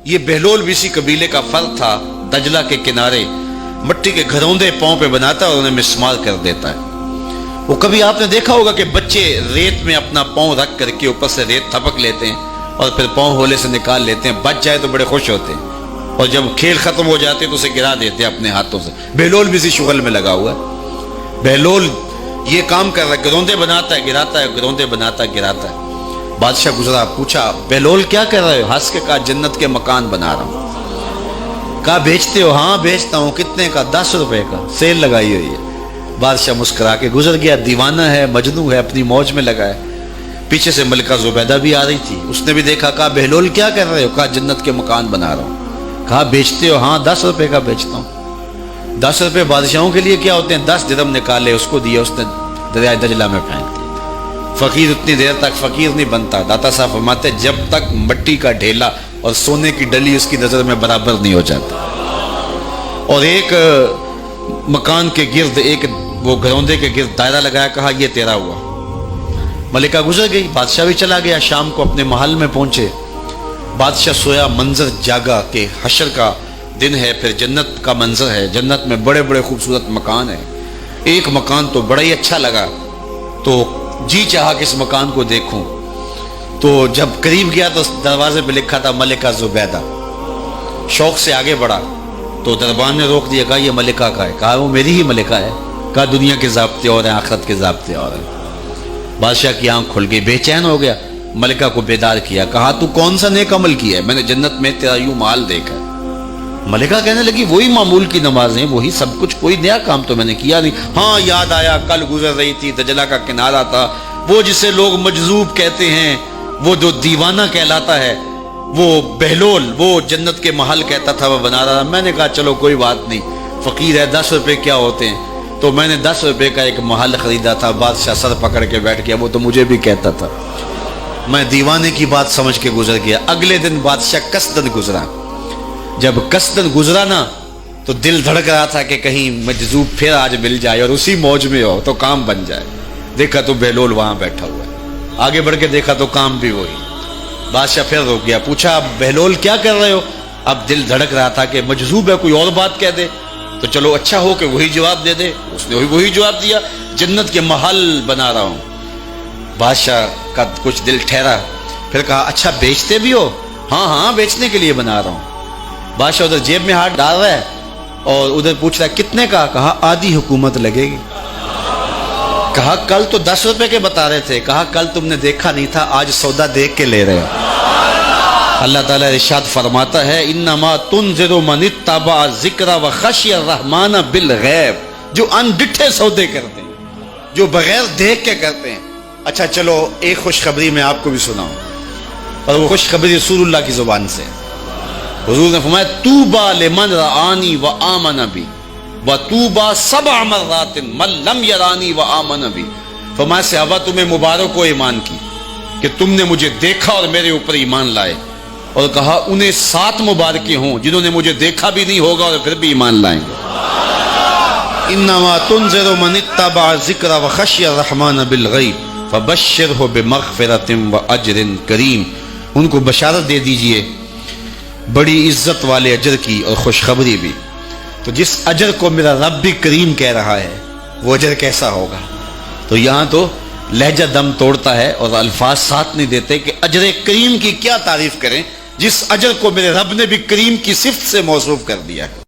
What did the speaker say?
یہ بہلول بھی اسی قبیلے کا فرد تھا، دجلہ کے کنارے مٹی کے گھروندے پاؤں پہ بناتا ہے اور انہیں مسمار کر دیتا ہے۔ وہ کبھی آپ نے دیکھا ہوگا کہ بچے ریت میں اپنا پاؤں رکھ کر کے اوپر سے ریت تھپک لیتے ہیں اور پھر پاؤں ہولے سے نکال لیتے ہیں، بچ جائے تو بڑے خوش ہوتے ہیں، اور جب کھیل ختم ہو جاتے ہیں تو اسے گرا دیتے ہیں اپنے ہاتھوں سے۔ بہلول بھی اسی شغل میں لگا ہوا ہے۔ بہلول یہ کام کر رہا ہے، گروندے بناتا ہے گراتا ہے، گروندے بناتا ہے گراتا ہے۔ بادشاہ گزرا، پوچھا بہلول کیا کر رہے ہو؟ ہنس کے کہا جنت کے مکان بنا رہا ہوں۔ کہا بیچتے ہو؟ ہاں بیچتا ہوں۔ کتنے کا؟ 10 روپے کا، سیل لگائی ہوئی ہے۔ بادشاہ مسکرا کے گزر گیا، دیوانہ ہے، مجنوں ہے، اپنی موج میں لگا ہے۔ پیچھے سے ملکہ زبیدہ بھی آ رہی تھی، اس نے بھی دیکھا، کہا بہلول کیا کر رہے ہو؟ کہا جنت کے مکان بنا رہا ہوں۔ کہا بیچتے ہو؟ ہاں 10 روپے کا بیچتا ہوں۔ 10 روپے بادشاہوں کے لیے کیا ہوتے ہیں؟ 10 درہم نکالے، اس کو دیا، اس نے دریائے دجلہ میں پھینک دیا۔ فقیر اتنی دیر تک فقیر نہیں بنتا۔ داتا صاحب فرماتے جب تک مٹی کا ڈھیلا اور سونے کی ڈلی اس کی نظر میں برابر نہیں ہو جاتا۔ اور ایک مکان کے گرد، ایک وہ گھروندے کے گرد دائرہ لگایا، کہا یہ تیرا ہوا۔ ملکہ گزر گئی، بادشاہ بھی چلا گیا۔ شام کو اپنے محل میں پہنچے، بادشاہ سویا، منظر جاگا کہ حشر کا دن ہے، پھر جنت کا منظر ہے، جنت میں بڑے بڑے خوبصورت مکان ہیں۔ ایک مکان تو بڑا ہی اچھا لگا، تو جی چاہا کہ اس مکان کو دیکھوں۔ تو جب قریب گیا تو دروازے پہ لکھا تھا ملکہ زبیدہ۔ شوق سے آگے بڑھا تو دربان نے روک دیا، کہا یہ ملکہ کا ہے۔ کہا وہ میری ہی ملکہ ہے۔ کہا دنیا کے ضابطے اور ہیں، آخرت کے ضابطے اور ہیں۔ بادشاہ کی آنکھ کھل گئی، بے چین ہو گیا، ملکہ کو بیدار کیا، کہا تو کون سا نیک عمل کیا ہے؟ میں نے جنت میں تیرا یوں مال دیکھا ہے۔ ملکہ کہنے لگی وہی معمول کی نمازیں، وہی سب کچھ، کوئی نیا کام تو میں نے کیا نہیں۔ ہاں یاد آیا، کل گزر رہی تھی، دجلہ کا کنارہ تھا، وہ جسے لوگ مجذوب کہتے ہیں، وہ جو دیوانہ کہلاتا ہے، وہ بہلول، وہ جنت کے محل کہتا تھا وہ بنا رہا۔ میں نے کہا چلو کوئی بات نہیں، فقیر ہے، 10 روپے کیا ہوتے ہیں، تو میں نے 10 روپے کا ایک محل خریدا تھا۔ بادشاہ سر پکڑ کے بیٹھ گیا، وہ تو مجھے بھی کہتا تھا۔ میں دیوانے کی بات سمجھ کے گزر گیا۔ اگلے دن بادشاہ قصدن گزرا۔ جب قصدن گزرا نا تو دل دھڑک رہا تھا کہ کہیں مجذوب پھر آج مل جائے اور اسی موج میں ہو تو کام بن جائے۔ دیکھا تو بہلول وہاں بیٹھا ہوا ہے، آگے بڑھ کے دیکھا تو کام بھی وہی۔ بادشاہ پھر رک گیا، پوچھا اب بہلول کیا کر رہے ہو؟ اب دل دھڑک رہا تھا کہ مجذوب ہے، کوئی اور بات کہہ دے تو چلو اچھا ہو کہ وہی جواب دے دے۔ اس نے وہی جواب دیا، جنت کے محل بنا رہا ہوں۔ بادشاہ کا کچھ دل ٹھہرا، پھر کہا اچھا بیچتے بھی ہو؟ ہاں ہاں بیچنے کے لیے بنا رہا ہوں۔ بادشاہ ادھر جیب میں ہاتھ ڈال رہا ہے اور ادھر پوچھ رہا ہے کتنے کا؟ کہا آدھی حکومت لگے گی۔ کہا کل تو 10 روپے کے بتا رہے تھے۔ کہا کل تم نے دیکھا نہیں تھا، آج سودا دیکھ کے لے رہے ہو۔ اللہ تعالیٰ ارشاد فرماتا ہے انما تنذر من اتبع ذکر وخشی الرحمن بالغیب، جو ان ڈٹھے سودے کرتے ہیں، جو بغیر دیکھ کے کرتے ہیں۔ اچھا چلو ایک خوشخبری میں آپ کو بھی سناؤں، اور وہ خوشخبری رسول اللہ کی زبان سے۔ حضور نے فرمایا طوبی لمن رآنی وآمن بی وطوبی 7 مرات من لم یرانی وآمن بی۔ فرمایا صحابہ تمہیں مبارک ہو ایمان کی کہ تم نے مجھے دیکھا اور میرے اوپر ایمان لائے، اور کہا انہیں 7 مبارکیں ہوں جنہوں نے مجھے دیکھا بھی نہیں ہوگا اور پھر بھی ایمان لائیں گے۔ انما تنذر من اتبع ذکر وخشی الرحمن بالغیب فبشرہ بمغفرۃ واجر کریم۔ ان کو بشارت دے دیجئے بڑی عزت والے اجر کی اور خوشخبری بھی۔ تو جس اجر کو میرا رب بھی کریم کہہ رہا ہے وہ اجر کیسا ہوگا؟ تو یہاں تو لہجہ دم توڑتا ہے اور الفاظ ساتھ نہیں دیتے کہ اجر کریم کی کیا تعریف کریں جس اجر کو میرے رب نے بھی کریم کی صفت سے موصوف کر دیا ہے۔